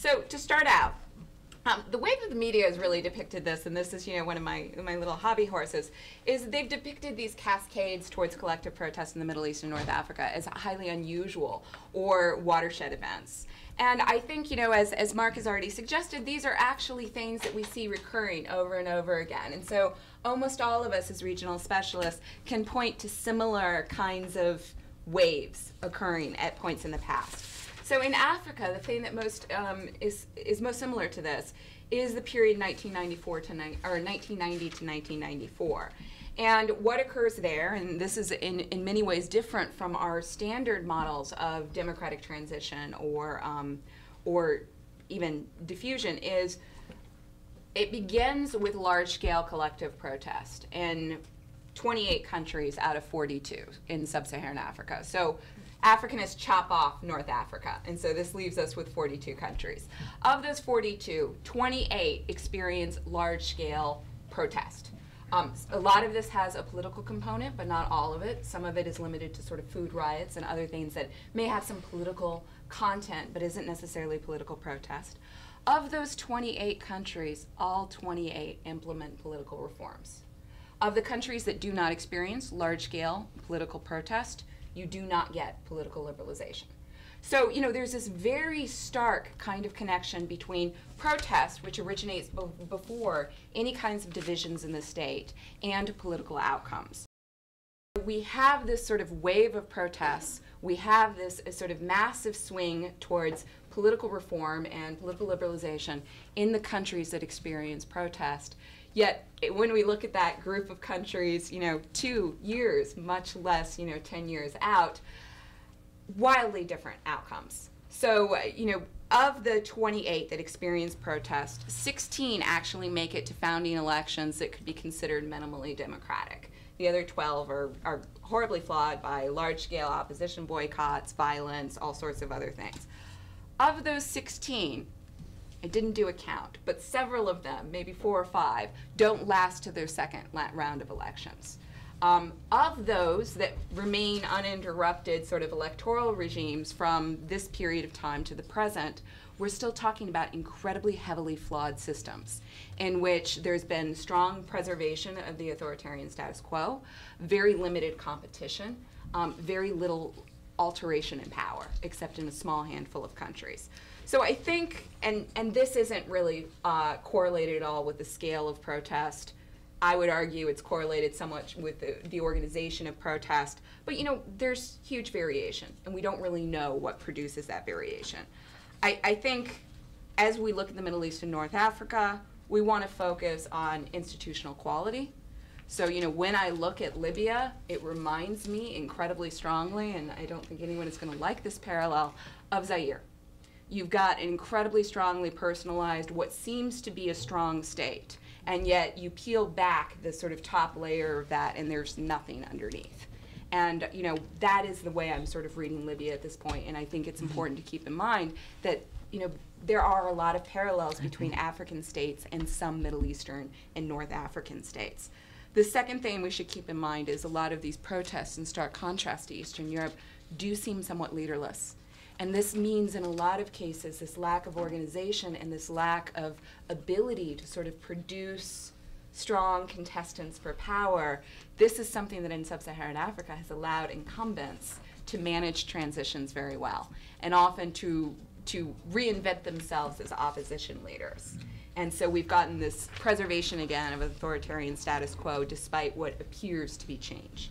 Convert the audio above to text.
So to start out, the way that the media has really depicted this, and this is, you know, one of my little hobby horses, is they've depicted these cascades towards collective protest in the Middle East and North Africa as highly unusual or watershed events. And I think, you know, as Mark has already suggested, these are actually things that we see recurring over and over again. And so almost all of us as regional specialists can point to similar kinds of waves occurring at points in the past. So in Africa, the thing that most is most similar to this is the period 1990 to 1994. And what occurs there, and this is in many ways different from our standard models of democratic transition or even diffusion, is it begins with large-scale collective protest in 28 countries out of 42 in Sub-Saharan Africa. So Africanists chop off North Africa, and so this leaves us with 42 countries. Of those 42, 28 experience large-scale protest. A lot of this has a political component, but not all of it. Some of it is limited to sort of food riots and other things that may have some political content, but isn't necessarily political protest. Of those 28 countries, all 28 implement political reforms. Of the countries that do not experience large-scale political protest, you do not get political liberalization. So, you know, there's this very stark kind of connection between protest, which originates before any kinds of divisions in the state, and political outcomes. We have this sort of wave of protests. We have this sort of massive swing towards political reform and political liberalization in the countries that experience protest. Yet, when we look at that group of countries, you know, 2 years, much less, you know, 10 years out, wildly different outcomes. So, you know, of the 28 that experience protest, 16 actually make it to founding elections that could be considered minimally democratic. The other 12 are horribly flawed by large-scale opposition boycotts, violence, all sorts of other things. Of those 16, I didn't do a count, but several of them, maybe 4 or 5, don't last to their second round of elections. Of those that remain uninterrupted sort of electoral regimes from this period of time to the present, we're still talking about incredibly heavily flawed systems in which there's been strong preservation of the authoritarian status quo, very limited competition, very little alteration in power, except in a small handful of countries. So I think, and this isn't really correlated at all with the scale of protest. I would argue it's correlated somewhat with the organization of protest, but you know, there's huge variation, and we don't really know what produces that variation. I think as we look at the Middle East and North Africa, we want to focus on institutional quality. So, you know, when I look at Libya, it reminds me incredibly strongly, and I don't think anyone is going to like this parallel, of Zaire. You've got an incredibly strongly personalized, what seems to be a strong state, and yet you peel back the sort of top layer of that and there's nothing underneath. And, you know, that is the way I'm sort of reading Libya at this point, and I think it's important to keep in mind that, you know, there are a lot of parallels between African states and some Middle Eastern and North African states. The second thing we should keep in mind is a lot of these protests, in stark contrast to Eastern Europe, do seem somewhat leaderless. And this means in a lot of cases this lack of organization and this lack of ability to sort of produce strong contestants for power. This is something that in Sub-Saharan Africa has allowed incumbents to manage transitions very well, and often to reinvent themselves as opposition leaders. And so we've gotten this preservation again of authoritarian status quo despite what appears to be change.